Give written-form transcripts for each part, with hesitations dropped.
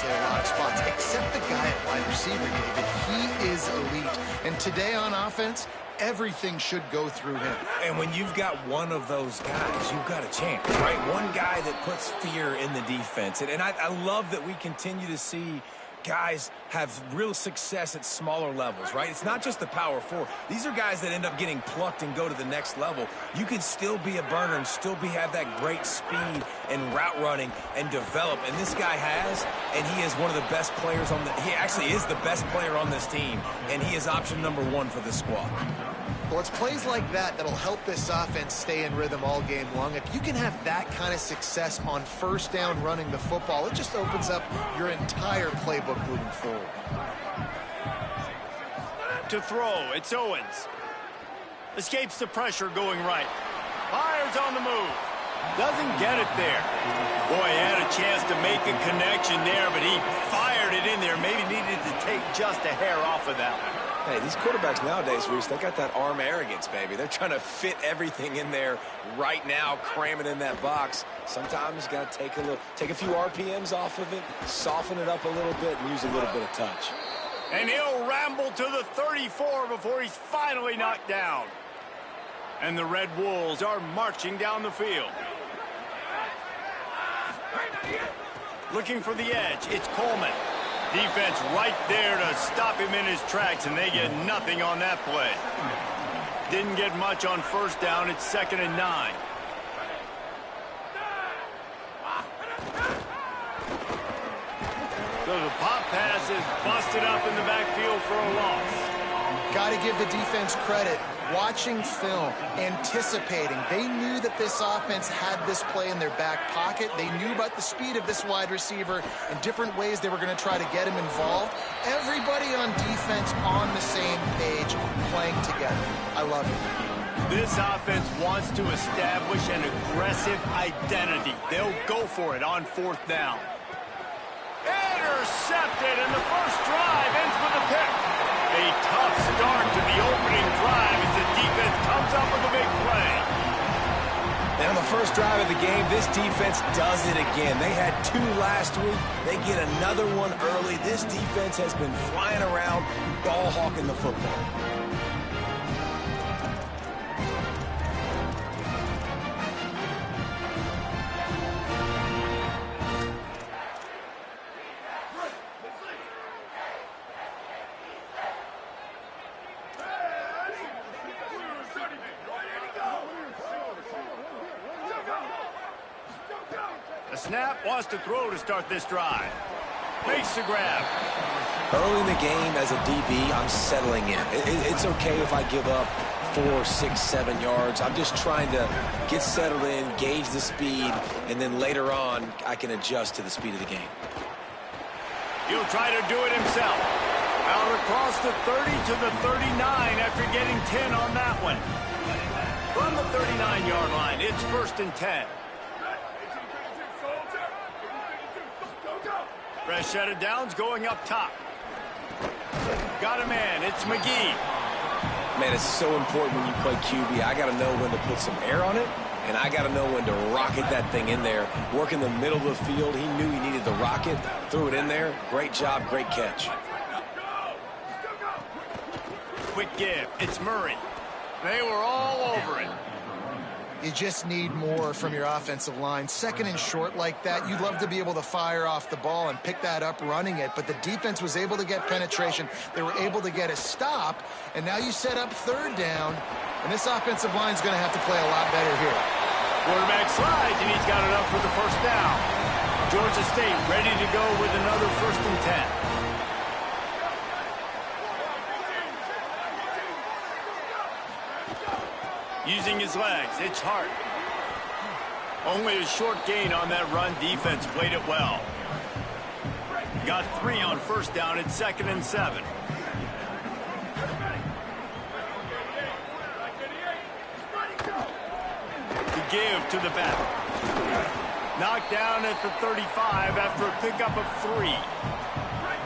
obviously a lot of spots, except the guy at wide receiver, David. He is elite. And today on offense, everything should go through him. And when you've got one of those guys, you've got a chance, right? One guy that puts fear in the defense. And I love that we continue to see guys have real success at smaller levels, right? It's not just the power four. These are guys that end up getting plucked and go to the next level. You can still be a burner and still have that great speed and route running and develop. And this guy has, and he is one of the best players on he actually is the best player on this team. And he is option number one for the squad. Well, it's plays like that that'll help this offense stay in rhythm all game long. If you can have that kind of success on first down running the football, it just opens up your entire playbook moving forward. To throw, it's Owens. Escapes the pressure going right. Fires on the move. Doesn't get it there. Boy, he had a chance to make a connection there, but he fired it in there. Maybe needed to take just a hair off of that one. Hey, these quarterbacks nowadays, Reese, they got that arm arrogance, baby. They're trying to fit everything in there right now, cram it in that box. Sometimes you got to take a few RPMs off of it, soften it up a little bit, and use a little bit of touch. And he'll ramble to the 34 before he's finally knocked down. And the Red Wolves are marching down the field. Looking for the edge, it's Coleman. Defense right there to stop him in his tracks, and they get nothing on that play. Didn't get much on first down. It's 2nd and 9. So the pop pass is busted up in the backfield for a loss. Got to give the defense credit. Watching film, anticipating. They knew that this offense had this play in their back pocket. They knew about the speed of this wide receiver and different ways they were going to try to get him involved. Everybody on defense on the same page, playing together. I love it. This offense wants to establish an aggressive identity. They'll go for it on 4th down. Intercepted, and the first drive ends with a pick. A tough start to the opening drive as the defense comes up with a big play. And on the first drive of the game, this defense does it again. They had 2 last week. They get another one early. This defense has been flying around, ball hawking the football. The snap wants to throw to start this drive. Makes the grab. Early in the game as a DB, I'm settling in. It's okay if I give up 4, 6, 7 yards. I'm just trying to get settled in, gauge the speed, and then later on, I can adjust to the speed of the game. He'll try to do it himself. Out across the 30 to the 39 after getting 10 on that one. From the 39-yard line, it's 1st and 10. Fresh set of downs going up top. Got a man. It's McGee. Man, it's so important when you play QB. I got to know when to put some air on it, and I got to know when to rocket that thing in there. Work in the middle of the field. He knew he needed the rocket. Threw it in there. Great job. Great catch. Quick give. It's Murray. They were all over it. You just need more from your offensive line. 2nd and short like that, you'd love to be able to fire off the ball and pick that up running it, but the defense was able to get penetration. They were able to get a stop, and now you set up 3rd down, and this offensive line is going to have to play a lot better here. Quarterback slides, and he's got enough for the first down. Georgia State ready to go with another 1st and 10. Using his legs, it's Hart. Only a short gain on that run. Defense played it well. Got 3 on first down. It's 2nd and 7. To give to the back. Knocked down at the 35 after a pickup of 3.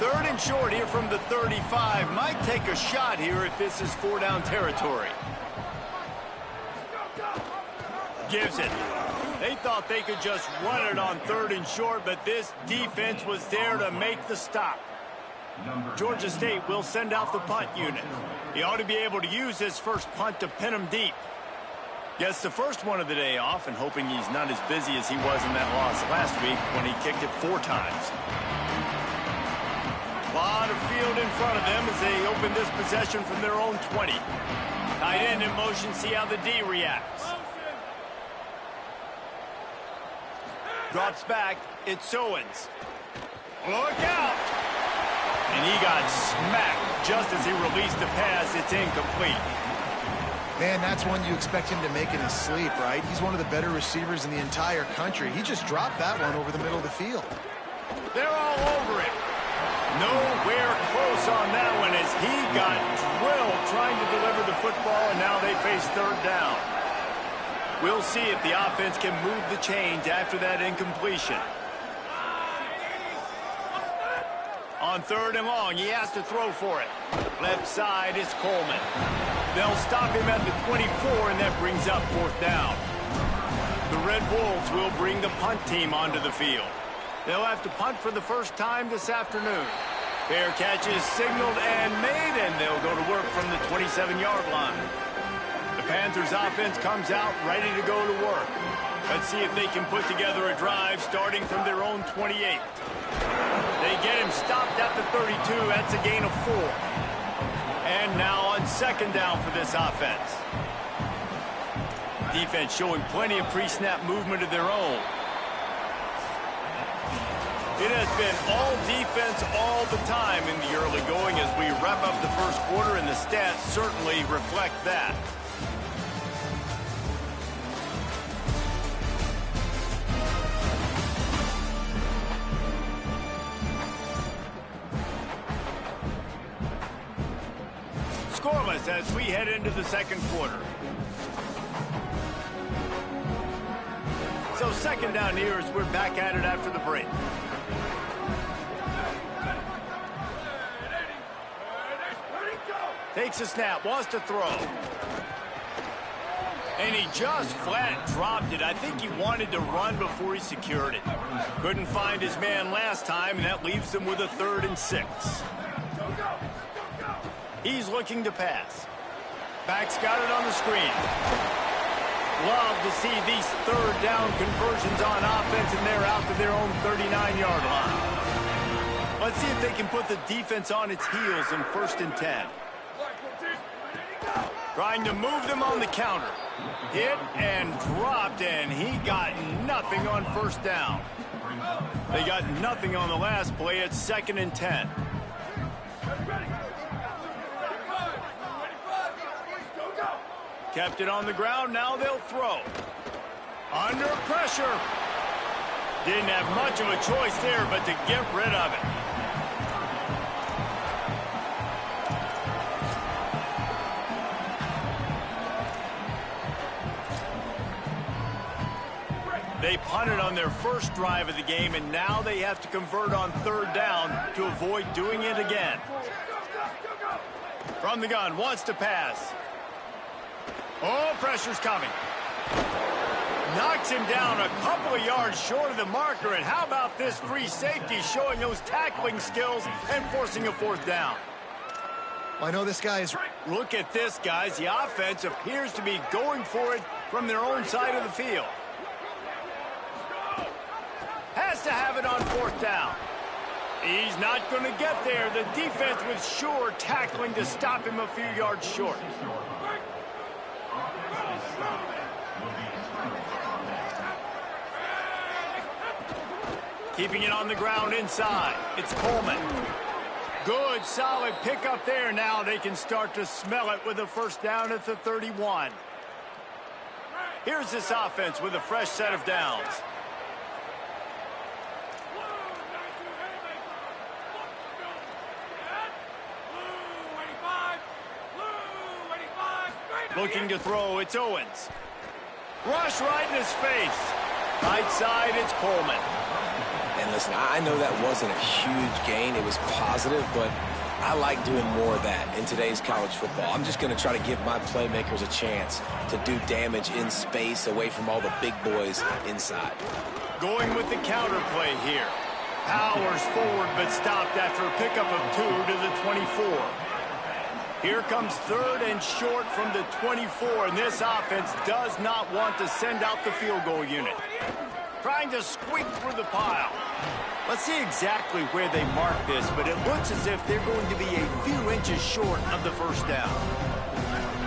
3rd and short here from the 35. Might take a shot here if this is 4-down territory. Gives it. They thought they could just run it on 3rd and short, but this defense was there to make the stop. Georgia State will send out the punt unit. He ought to be able to use his first punt to pin him deep. Gets the first one of the day off, and hoping he's not as busy as he was in that loss last week when he kicked it 4 times. A lot of field in front of them as they open this possession from their own 20. Tight end in motion, see how the D reacts. Drops back, it's Owens. Look out! And he got smacked just as he released the pass. It's incomplete. Man, that's one you expect him to make in his sleep, right? He's one of the better receivers in the entire country. He just dropped that one over the middle of the field. They're all over it. Nowhere close on that one as he got drilled trying to deliver the football, and now they face 3rd down. We'll see if the offense can move the chains after that incompletion. On 3rd and long, he has to throw for it. Left side is Coleman. They'll stop him at the 24, and that brings up 4th down. The Red Wolves will bring the punt team onto the field. They'll have to punt for the first time this afternoon. Fair catch is signaled and made, and they'll go to work from the 27-yard line. The Panthers offense comes out ready to go to work. Let's see if they can put together a drive starting from their own 28. They get him stopped at the 32. That's a gain of 4. And now on 2nd down for this offense. Defense showing plenty of pre-snap movement of their own. It has been all defense all the time in the early going as we wrap up the first quarter, and the stats certainly reflect that. Scoreless as we head into the 2nd quarter. So 2nd down here as we're back at it after the break. Takes a snap, wants to throw. And he just flat dropped it. I think he wanted to run before he secured it. Couldn't find his man last time, and that leaves him with a 3rd and 6. He's looking to pass. Back's got it on the screen. Love to see these 3rd down conversions on offense, and they're out to their own 39-yard line. Let's see if they can put the defense on its heels in 1st and 10. Trying to move them on the counter. Hit and dropped, and he got nothing on 1st down. They got nothing on the last play. It's 2nd and 10. Kept it on the ground, now they'll throw. Under pressure. Didn't have much of a choice there but to get rid of it. They punted on their first drive of the game, and now they have to convert on 3rd down to avoid doing it again. From the gun, wants to pass. Oh, pressure's coming. Knocks him down a couple of yards short of the marker, and how about this free safety showing those tackling skills and forcing a 4th down. I know this guy is... Look at this, guys. The offense appears to be going for it from their own side of the field. Has to have it on 4th down. He's not going to get there. The defense was sure tackling to stop him a few yards short. Keeping it on the ground inside. It's Coleman. Good, solid pickup there. Now they can start to smell it with a 1st down at the 31. Here's this offense with a fresh set of downs. Looking to throw, it's Owens. Rush right in his face. Right side, it's Coleman. And listen, I know that wasn't a huge gain. It was positive, but I like doing more of that in today's college football. I'm just going to try to give my playmakers a chance to do damage in space away from all the big boys inside. Going with the counter play here. Powers forward, but stopped after a pickup of 2 to the 24. Here comes 3rd and short from the 24, and this offense does not want to send out the field goal unit. Trying to squeak through the pile. Let's see exactly where they mark this, but it looks as if they're going to be a few inches short of the first down.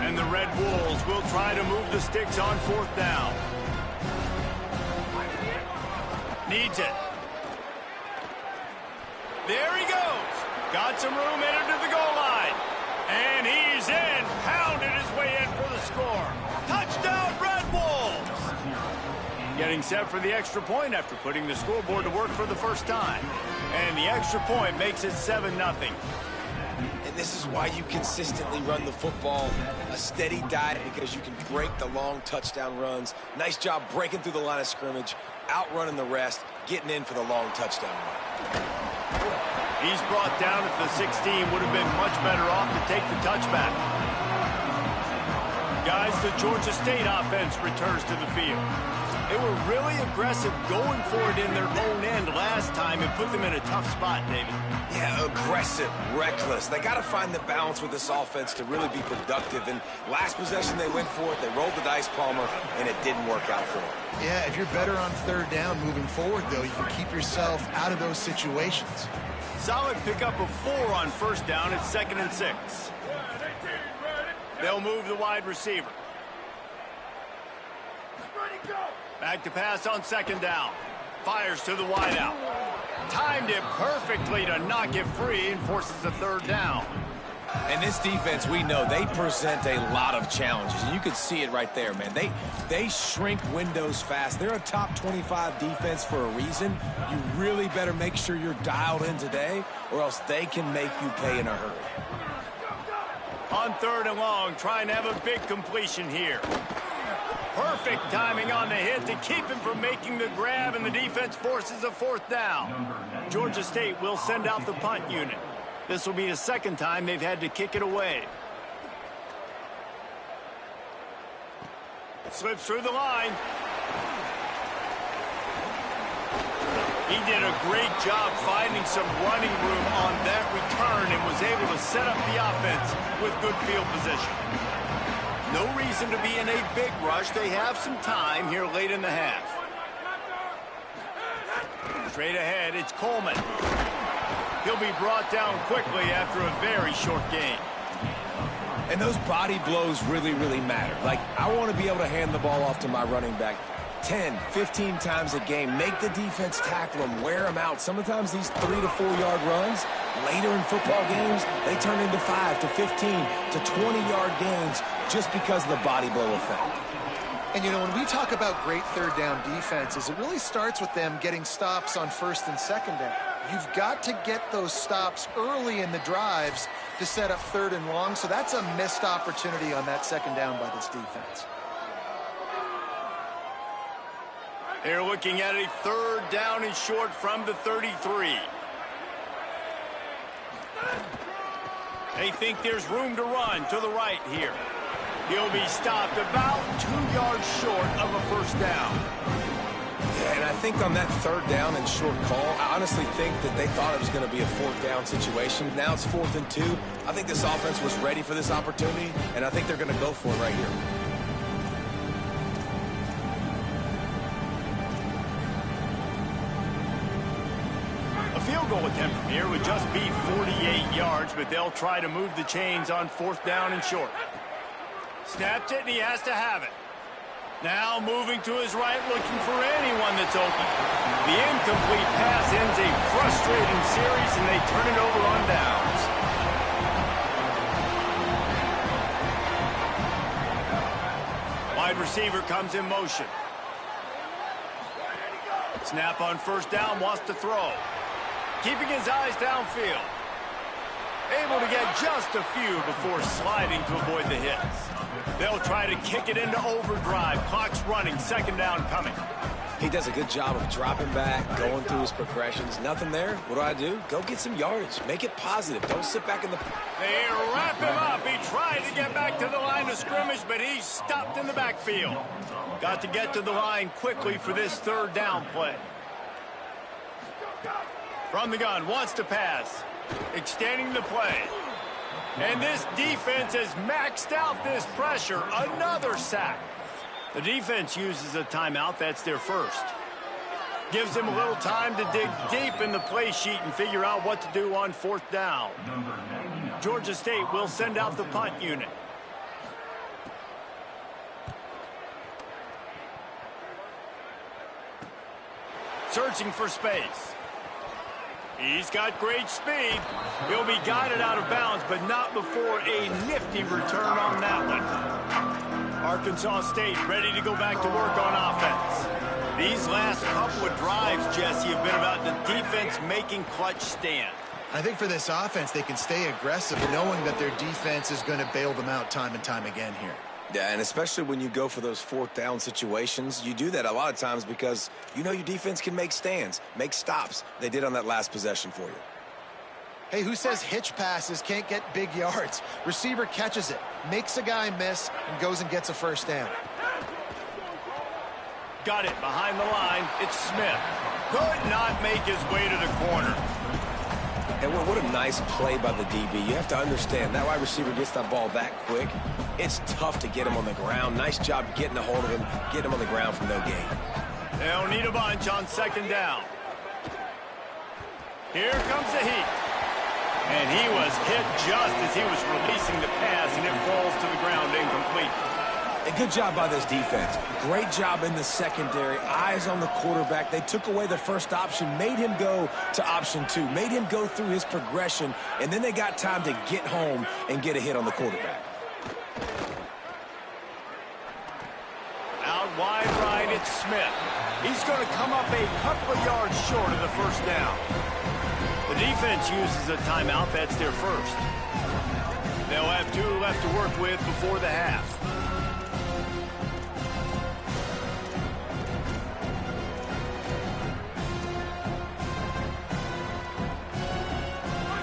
And the Red Wolves will try to move the sticks on 4th down. Needs it. There he goes. Got some room, entered to the goal line. And he's in. Pounded his way in for the score. Touchdown, Red Wolves. Getting set for the extra point after putting the scoreboard to work for the first time. And the extra point makes it 7-0. And this is why you consistently run the football. A steady diet because you can break the long touchdown runs. Nice job breaking through the line of scrimmage, outrunning the rest, getting in for the long touchdown run. He's brought down at the 16. Would have been much better off to take the touchback. Guys, the Georgia State offense returns to the field. They were really aggressive going for it in their own end last time and put them in a tough spot, David. Yeah, aggressive, reckless. They got to find the balance with this offense to really be productive. And last possession, they went for it. They rolled the dice, Palmer, and it didn't work out for them. Yeah, if you're better on 3rd down moving forward, though, you can keep yourself out of those situations. Solid pickup of 4 on 1st down. It's 2nd and 6. They'll move the wide receiver. Back to pass on 2nd down. Fires to the wideout. Timed it perfectly to knock it free and forces a 3rd down. And this defense, we know, they present a lot of challenges. And you can see it right there, man. They shrink windows fast. They're a top 25 defense for a reason. You really better make sure you're dialed in today, or else they can make you pay in a hurry. On 3rd and long, trying to have a big completion here. Perfect timing on the hit to keep him from making the grab, and the defense forces a 4th down. Georgia State will send out the punt unit. This will be the 2nd time they've had to kick it away. Slips through the line. He did a great job finding some running room on that return and was able to set up the offense with good field position. No reason to be in a big rush. They have some time here late in the half. Straight ahead, it's Coleman. He'll be brought down quickly after a very short game. And those body blows really, really matter. Like, I want to be able to hand the ball off to my running back 10, 15 times a game. Make the defense tackle them, wear them out. Sometimes these 3 to 4 yard runs, later in football games, they turn into 5 to 15 to 20 yard gains just because of the body blow effect. And, you know, when we talk about great 3rd down defenses, it really starts with them getting stops on 1st and 2nd down. You've got to get those stops early in the drives to set up 3rd and long, so that's a missed opportunity on that 2nd down by this defense. They're looking at a 3rd down and short from the 33. They think there's room to run to the right here. He'll be stopped about 2 yards short of a 1st down. Yeah, and I think on that 3rd down and short call, I honestly think that they thought it was going to be a 4th down situation. Now it's 4th and 2. I think this offense was ready for this opportunity, and I think they're going to go for it right here. A field goal attempt from here would just be 48 yards, but they'll try to move the chains on 4th down and short. Snapped it, and he has to have it. Now moving to his right, looking for anyone that's open. The incomplete pass ends a frustrating series, and they turn it over on downs. Wide receiver comes in motion. Snap on 1st down, wants to throw. Keeping his eyes downfield. Able to get just a few before sliding to avoid the hits. They'll try to kick it into overdrive. Clock's running, 2nd down coming. He does a good job of dropping back, going through his progressions. Nothing there. What do? Go get some yardage. Make it positive. Don't sit back in the... They wrap him up. He tried to get back to the line of scrimmage, but he's stopped in the backfield. Got to get to the line quickly for this third down play. From the gun, wants to pass. Extending the play. And this defense has maxed out this pressure. Another sack. The defense uses a timeout. That's their first. Gives them a little time to dig deep in the play sheet and figure out what to do on fourth down. Georgia State will send out the punt unit. Searching for space. He's got great speed. He'll be guided out of bounds, but not before a nifty return on that one. Arkansas State ready to go back to work on offense. These last couple of drives, Jesse, have been about the defense making clutch stand. I think for this offense, they can stay aggressive knowing that their defense is going to bail them out time and time again here. Yeah, and especially when you go for those fourth down situations, you do that a lot of times because you know your defense can make stands, make stops. They did on that last possession for you. Hey, who says hitch passes can't get big yards? Receiver catches it, makes a guy miss, and goes and gets a first down. Got it behind the line. It's Smith. Could not make his way to the corner. And what a nice play by the DB. You have to understand, that wide receiver gets that ball that quick. It's tough to get him on the ground. Nice job getting a hold of him, getting him on the ground from no gain. They'll need a bunch on second down. Here comes the heat. And he was hit just as he was releasing the pass, and it falls to the ground incomplete. A good job by this defense. Great job in the secondary. Eyes on the quarterback. They took away the first option, made him go to option 2, made him go through his progression, and then they got time to get home and get a hit on the quarterback. Out wide right, it's Smith. He's going to come up a couple of yards short of the first down. The defense uses a timeout. That's their first. They'll have 2 left to work with before the half.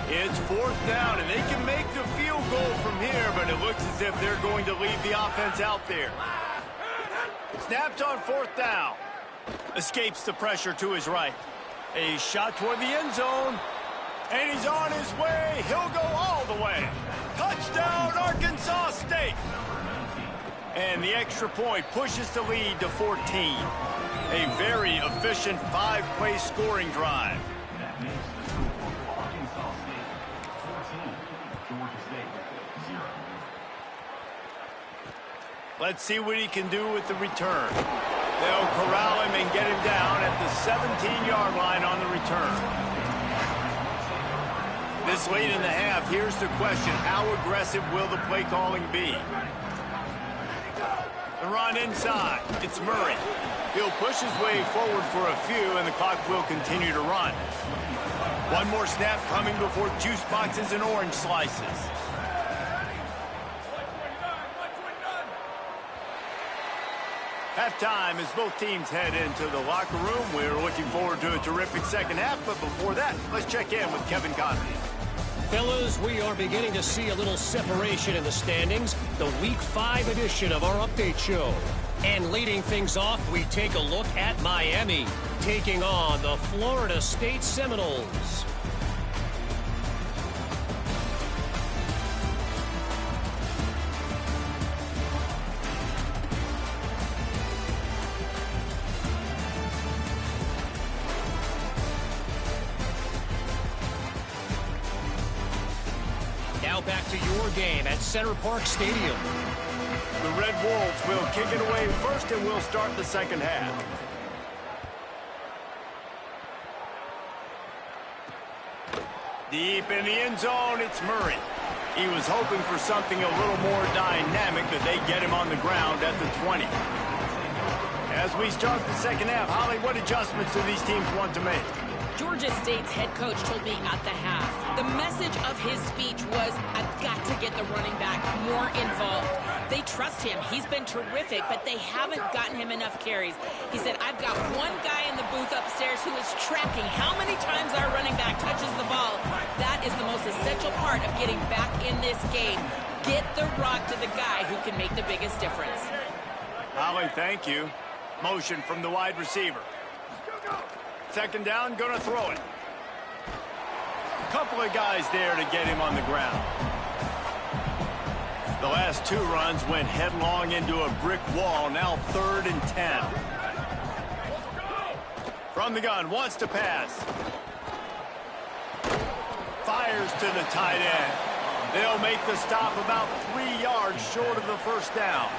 It's fourth down, and they can make the field goal from here, but it looks as if they're going to leave the offense out there. Snapped on fourth down. Escapes the pressure to his right. A shot toward the end zone. And he's on his way. He'll go all the way. Touchdown, Arkansas State. And the extra point pushes the lead to 14. A very efficient 5-play scoring drive. Let's see what he can do with the return. They'll corral him and get him down at the 17-yard line on the return. This late in the half, here's the question. How aggressive will the play calling be? The run inside. It's Murray. He'll push his way forward for a few, and the clock will continue to run. One more snap coming before juice boxes and orange slices. Halftime as both teams head into the locker room. We're looking forward to a terrific second half, but before that, let's check in with Kevin Conley. Fellas, we are beginning to see a little separation in the standings. The Week 5 edition of our update show. And leading things off, we take a look at Miami, taking on the Florida State Seminoles. Now back to your game at Center Park Stadium. The Red Wolves will kick it away first, and we'll start the second half. Deep in the end zone, it's Murray. He was hoping for something a little more dynamic, but they get him on the ground at the 20. As we start the second half, Holly, what adjustments do these teams want to make? Georgia State's head coach told me at the half, the message of his speech was, I've got to get the running back more involved. They trust him. He's been terrific, but they haven't gotten him enough carries. He said, I've got one guy in the booth upstairs who is tracking how many times our running back touches the ball. That is the most essential part of getting back in this game. Get the rock to the guy who can make the biggest difference. Holly, thank you. Motion from the wide receiver. Second down, gonna throw it. Couple of guys there to get him on the ground. The last 2 runs went headlong into a brick wall. Now 3rd and 10. From the gun, wants to pass. Fires to the tight end. They'll make the stop about 3 yards short of the first down.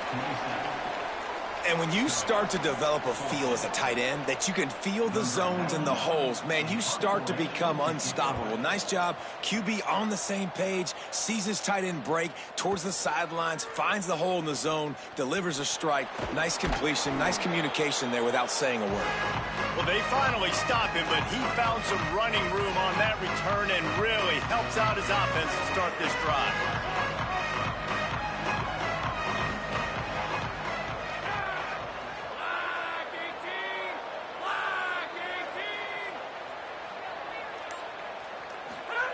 And when you start to develop a feel as a tight end that you can feel the zones and the holes, man, you start to become unstoppable. Nice job. QB on the same page, sees his tight end break towards the sidelines, finds the hole in the zone, delivers a strike. Nice completion, nice communication there without saying a word. Well, they finally stop him, but he found some running room on that return and really helps out his offense to start this drive.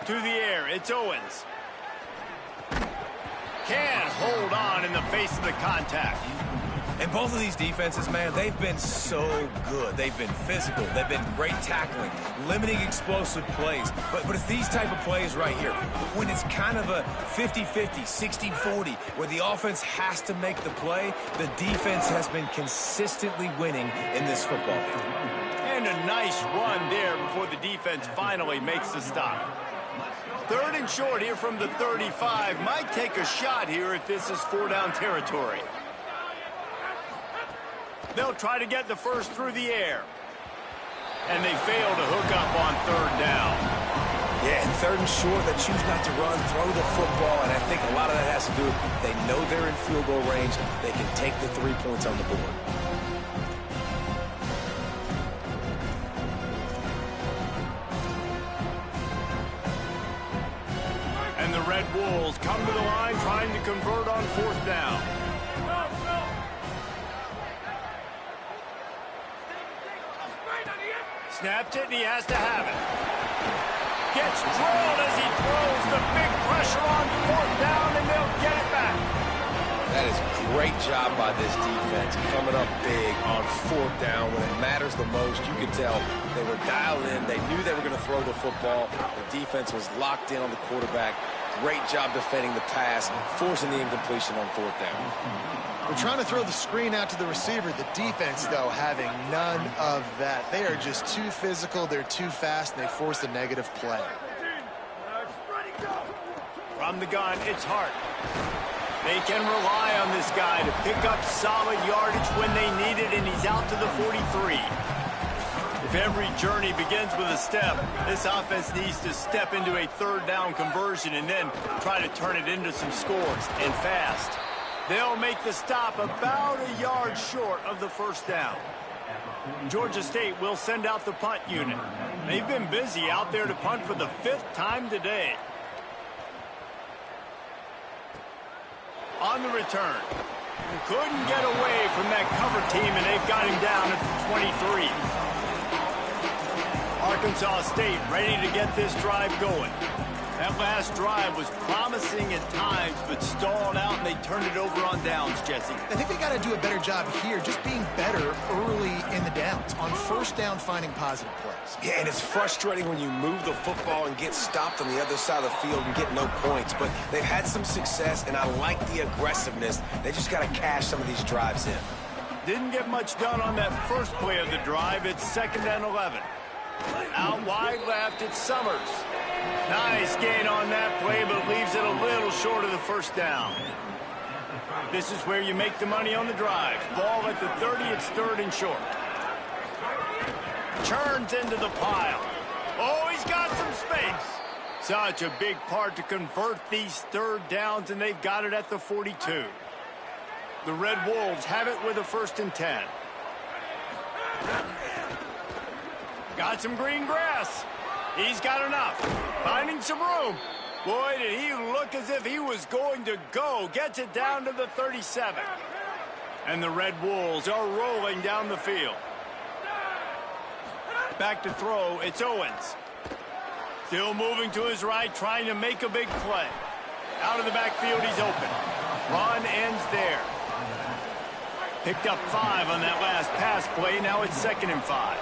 To the air, it's Owens. Can't hold on in the face of the contact. And both of these defenses, man, they've been so good. They've been physical. They've been great tackling, limiting explosive plays. But it's these type of plays right here, when it's kind of a 50-50, 60-40, where the offense has to make the play, the defense has been consistently winning in this football game. And a nice run there before the defense finally makes the stop. 3rd and short here from the 35. Might take a shot here if this is 4-down territory. They'll try to get the first through the air. And they fail to hook up on 3rd down. Yeah, and 3rd and short, they choose not to run, throw the football, and I think a lot of that has to do with they know they're in field goal range. They can take the 3 points on the board. And the Red Wolves come to the line trying to convert on 4th down. Snapped it, and he has to have it. Gets drilled as he throws the big pressure on 4th down, and they'll get it back. That is great job by this defense, coming up big on 4th down when it matters the most. You could tell they were dialed in. They knew they were going to throw the football. The defense was locked in on the quarterback. Great job defending the pass, forcing the incompletion on 4th down. They're trying to throw the screen out to the receiver. The defense, though, having none of that. They are just too physical. They're too fast, and they force a negative play. From the gun, it's Hart. They can rely on this guy to pick up solid yardage when they need it, and he's out to the 43. If every journey begins with a step, this offense needs to step into a 3rd down conversion and then try to turn it into some scores, and fast. They'll make the stop about a yard short of the 1st down. Georgia State will send out the punt unit. They've been busy out there to punt for the 5th time today. On the return, couldn't get away from that cover team, and they've got him down at the 23. Arkansas State ready to get this drive going. That last drive was promising at times, but stalled out, and they turned it over on downs, Jesse. I think they got to do a better job here, just being better early in the downs, on 1st down finding positive plays. Yeah, and it's frustrating when you move the football and get stopped on the other side of the field and get no points, but they've had some success, and I like the aggressiveness. They just got to cash some of these drives in. Didn't get much done on that first play of the drive. It's 2nd and 11. Out wide left, it's Summers. Nice gain on that play, but leaves it a little short of the 1st down. This is where you make the money on the drive. Ball at the 30, it's 3rd and short. Turns into the pile. Oh, he's got some space. Such a big part to convert these 3rd downs, and they've got it at the 42. The Red Wolves have it with a 1st and 10. Got some green grass. He's got enough. Finding some room. Boy, did he look as if he was going to go. Gets it down to the 37. And the Red Wolves are rolling down the field. Back to throw, it's Owens. Still moving to his right, trying to make a big play. Out of the backfield, he's open. Run ends there. Picked up 5 on that last pass play. Now it's 2nd and 5.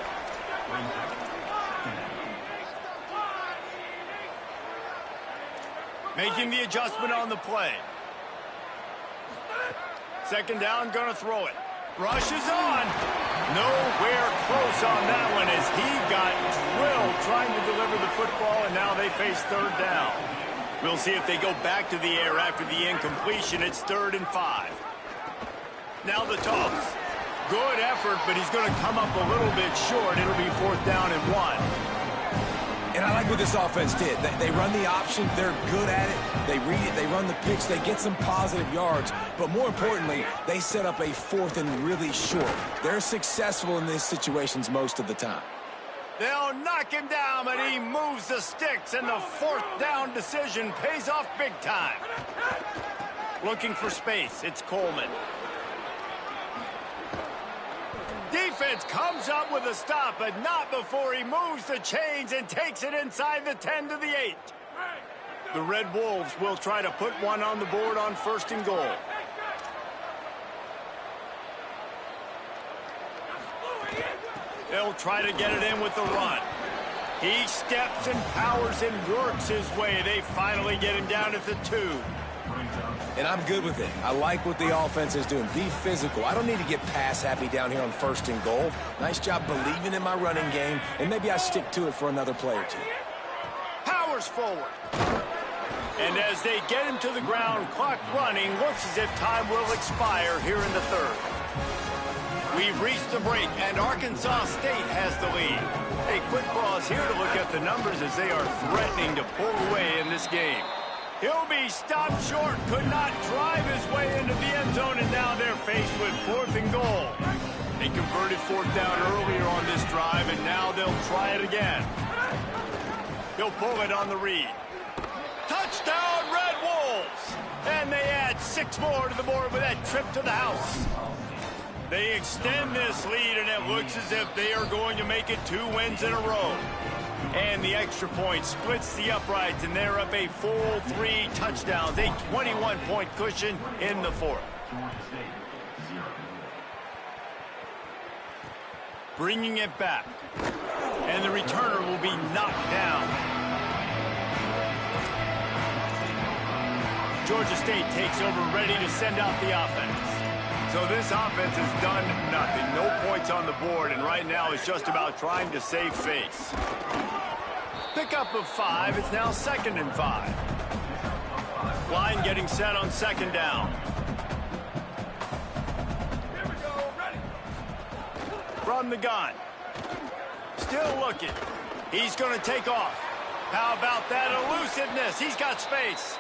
Making the adjustment on the play. 2nd down, gonna throw it. Rushes on. Nowhere close on that one as he got drilled trying to deliver the football, and now they face 3rd down. We'll see if they go back to the air after the incompletion. It's 3rd and 5. Now the toss. Good effort, but he's going to come up a little bit short. It'll be 4th down and 1. And I like what this offense did. They run the option. They're good at it. They read it. They run the pitch. They get some positive yards. But more importantly, they set up a 4th and really short. They're successful in these situations most of the time. They'll knock him down, but he moves the sticks, and the 4th down decision pays off big time. Looking for space. It's Coleman. Defense comes up with a stop, but not before he moves the chains and takes it inside the 10 to the 8. The Red Wolves will try to put one on the board on 1st and goal. They'll try to get it in with the run. He steps and powers and works his way. They finally get him down at the 2. And I'm good with it. I like what the offense is doing. Be physical. I don't need to get pass happy down here on 1st and goal. Nice job believing in my running game, and maybe I stick to it for another play or 2. Powers forward. And as they get him to the ground, clock running, looks as if time will expire here in the 3rd. We've reached the break, and Arkansas State has the lead. A quick pause here to look at the numbers as they are threatening to pull away in this game. He'll be stopped short, could not drive his way into the end zone, and now they're faced with 4th and goal. They converted 4th down earlier on this drive, and now they'll try it again. He'll pull it on the read. Touchdown, Red Wolves! And they add 6 more to the board with that trip to the house. They extend this lead, and it looks as if they are going to make it 2 wins in a row. And the extra point splits the uprights, and they're up a full 3 touchdowns, a 21-point cushion in the 4th. Bringing it back, and the returner will be knocked down. Georgia State takes over, ready to send out the offense. So this offense has done nothing. No points on the board, and right now it's just about trying to save face. Pickup of 5. It's now 2nd and 5. Line getting set on 2nd down. Here we go, ready. From the gun. Still looking. He's going to take off. How about that elusiveness? He's got space.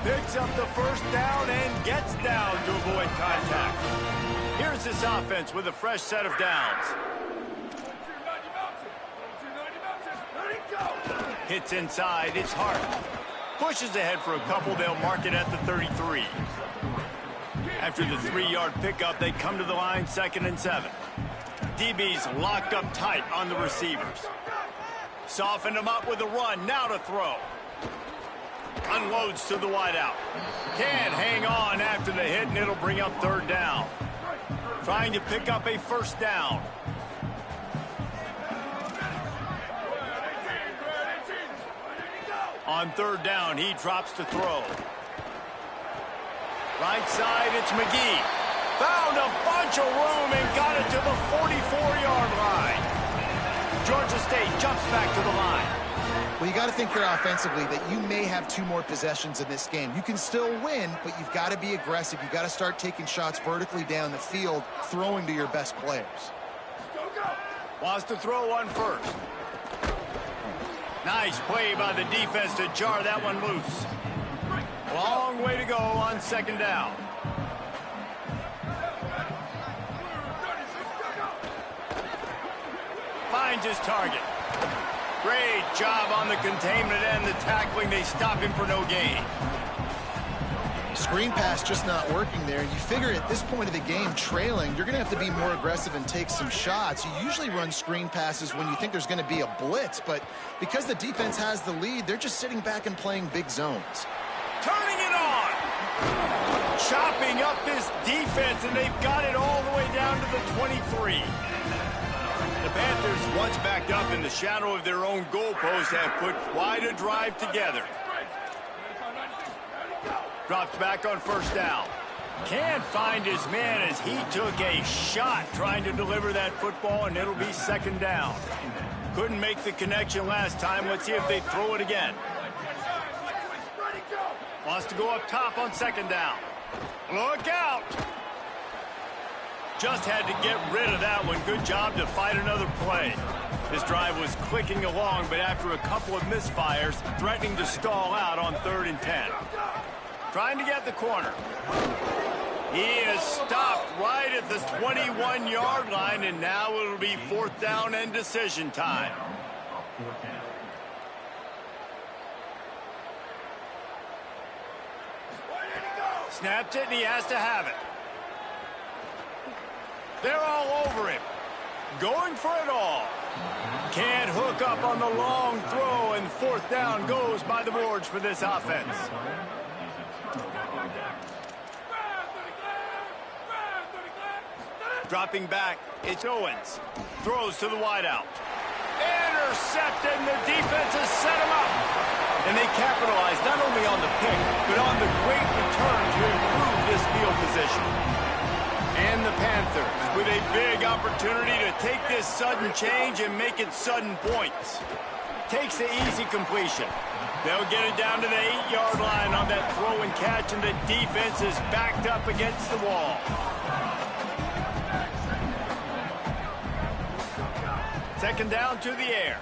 Picks up the 1st down and gets down to avoid contact. Here's this offense with a fresh set of downs. Hits inside, it's Hart. Pushes ahead for a couple, they'll mark it at the 33. After the 3-yard pickup, they come to the line 2nd and 7. DB's locked up tight on the receivers. Softened them up with a run, now to throw. Unloads to the wideout. Can't hang on after the hit, and it'll bring up 3rd down. Trying to pick up a 1st down. On 3rd down, he drops to throw. Right side, it's McGee. Found a bunch of room and got it to the 44-yard line. Georgia State jumps back to the line. Well, you got to think here offensively that you may have 2 more possessions in this game. You can still win, but you've got to be aggressive. You've got to start taking shots vertically down the field, throwing to your best players. Wants to throw on 1st. Nice play by the defense to jar that one loose. Long way to go on 2nd down. finds his target. Great job on the containment and the tackling. They stop him for no gain. Screen pass just not working there. You figure at this point of the game, trailing, you're going to have to be more aggressive and take some shots. You usually run screen passes when you think there's going to be a blitz, but because the defense has the lead, they're just sitting back and playing big zones. Turning it on. Chopping up this defense, and they've got it all the way down to the 23. The Panthers, once backed up in the shadow of their own goalpost, have put quite a drive together. Drops back on first down. Can't find his man as he took a shot trying to deliver that football, and it'll be second down. Couldn't make the connection last time. Let's see if they throw it again. Wants to go up top on second down. Look out! Just had to get rid of that one. Good job to fight another play. This drive was clicking along, but after a couple of misfires, threatening to stall out on 3rd and 10. Trying to get the corner. He is stopped right at the 21-yard line, and now it'll be 4th down and decision time. Snaps it, and he has to have it. They're all over him. Going for it all. Can't hook up on the long throw, and 4th down goes by the boards for this offense. Dropping back, it's Owens. Throws to the wideout. Intercepted, and the defense has set him up. And they capitalize not only on the pick, but on the great return to improve this field position. And the Panthers with a big opportunity to take this sudden change and make it sudden points. Takes the easy completion. They'll get it down to the 8-yard line on that throw and catch, and the defense is backed up against the wall. Second down to the air.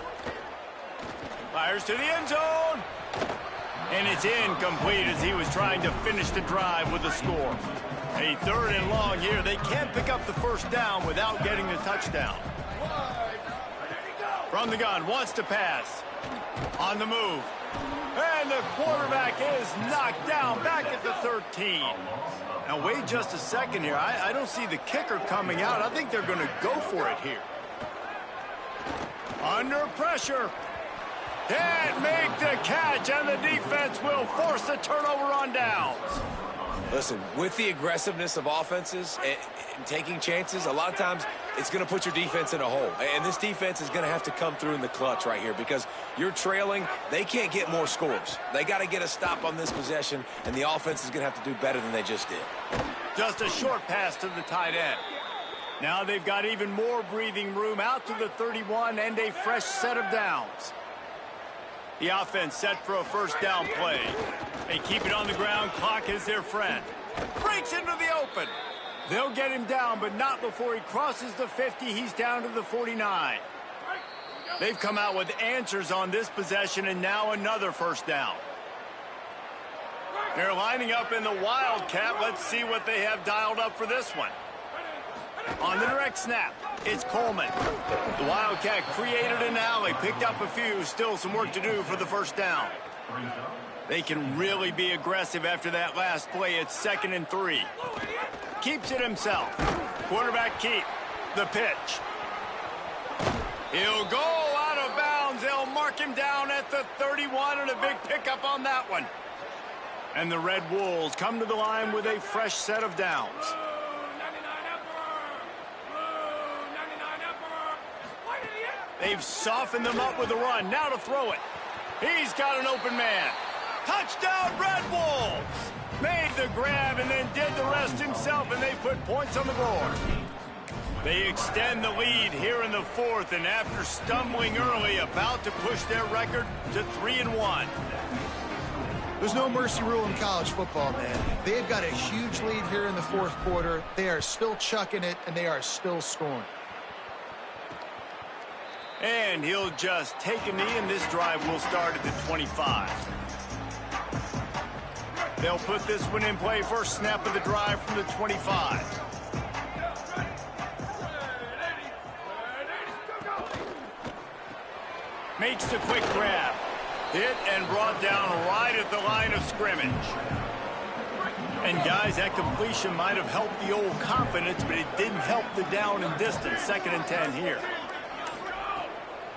Fires to the end zone. And it's incomplete as he was trying to finish the drive with a score. A 3rd and long here. They can't pick up the first down without getting the touchdown. From the gun, wants to pass. On the move. And the quarterback is knocked down back at the 13. Now wait just a second here. I don't see the kicker coming out. I think they're going to go for it here. Under pressure. Can't make the catch, and the defense will force the turnover on downs. Listen, with the aggressiveness of offenses and taking chances, a lot of times it's going to put your defense in a hole. And this defense is going to have to come through in the clutch right here because you're trailing. They can't get more scores. They got to get a stop on this possession, and the offense is going to have to do better than they just did. Just a short pass to the tight end. Now they've got even more breathing room out to the 31 and a fresh set of downs. The offense set for a first down play. They keep it on the ground. Clock is their friend. Breaks into the open. They'll get him down, but not before he crosses the 50. He's down to the 49. They've come out with answers on this possession, and now another first down. They're lining up in the Wildcat. Let's see what they have dialed up for this one. On the direct snap, it's Coleman. The Wildcat created an alley, picked up a few, still some work to do for the first down. They can really be aggressive after that last play. It's 2nd and 3. Keeps it himself. Quarterback keep. The pitch. He'll go out of bounds. They'll mark him down at the 31, and a big pickup on that one. And the Red Wolves come to the line with a fresh set of downs. They've softened them up with a run. Now to throw it. He's got an open man. Touchdown, Red Wolves! Made the grab and then did the rest himself, and they put points on the board. They extend the lead here in the 4th, and after stumbling early, about to push their record to 3-1. There's no mercy rule in college football, man. They've got a huge lead here in the 4th quarter. They are still chucking it, and they are still scoring. And he'll just take a knee, and this drive will start at the 25. They'll put this one in play. First snap of the drive from the 25. makes the quick grab. Hit and brought down right at the line of scrimmage. And, guys, that completion might have helped the old confidence, but it didn't help the down and distance. 2nd and 10 here.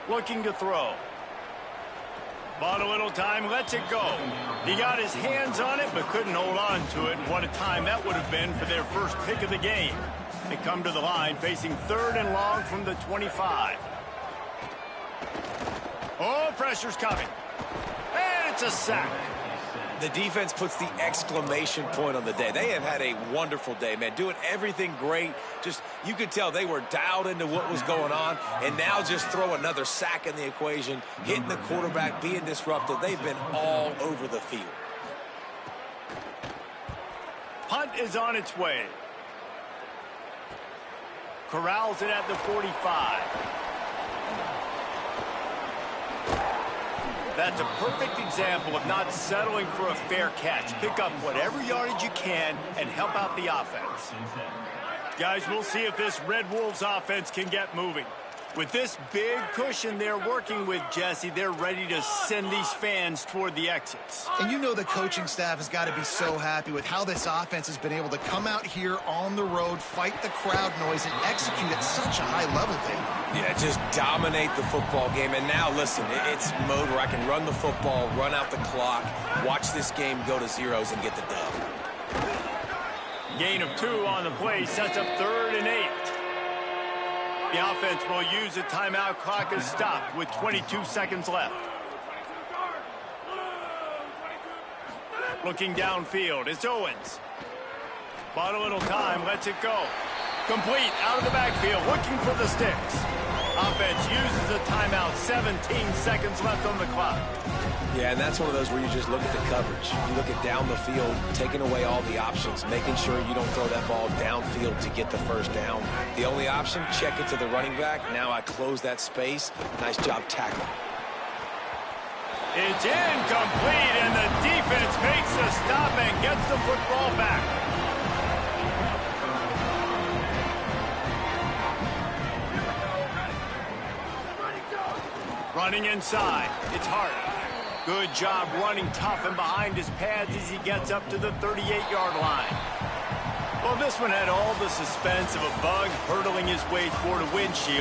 Looking to throw. Bought a little time, lets it go. He got his hands on it, but couldn't hold on to it. And what a time that would have been for their first pick of the game. They come to the line, facing 3rd and long from the 25. Oh, pressure's coming. And it's a sack. The defense puts the exclamation point on the day. They have had a wonderful day, man. Doing everything great. Just, you could tell they were dialed into what was going on. And now just throw another sack in the equation, hitting the quarterback, being disruptive. They've been all over the field. Punt is on its way. Corrals it at the 45. That's a perfect example of not settling for a fair catch. Pick up whatever yardage you can and help out the offense. Guys, we'll see if this Red Wolves offense can get moving. With this big cushion they're working with, Jesse, they're ready to send these fans toward the exits. And you know the coaching staff has got to be so happy with how this offense has been able to come out here on the road, fight the crowd noise, and execute at such a high level, Dave. Yeah, just dominate the football game. And now, listen, it's mode where I can run the football, run out the clock, watch this game go to zeros and get the dub. Gain of 2 on the play sets up 3rd and 8. The offense will use a timeout. Clock is stopped with 22 seconds left. Looking downfield, it's Owens. Bought a little time, lets it go. Complete, out of the backfield, looking for the sticks. Offense uses a timeout, 17 seconds left on the clock. Yeah, and that's one of those where you just look at the coverage. You look at down the field, taking away all the options, making sure you don't throw that ball downfield to get the first down. The only option, check it to the running back. Now I close that space. Nice job tackling. It's incomplete, and the defense makes the stop and gets the football back. Running inside, it's Hart. Good job running tough and behind his pads as he gets up to the 38-yard line. Well, this one had all the suspense of a bug hurtling his way toward a windshield.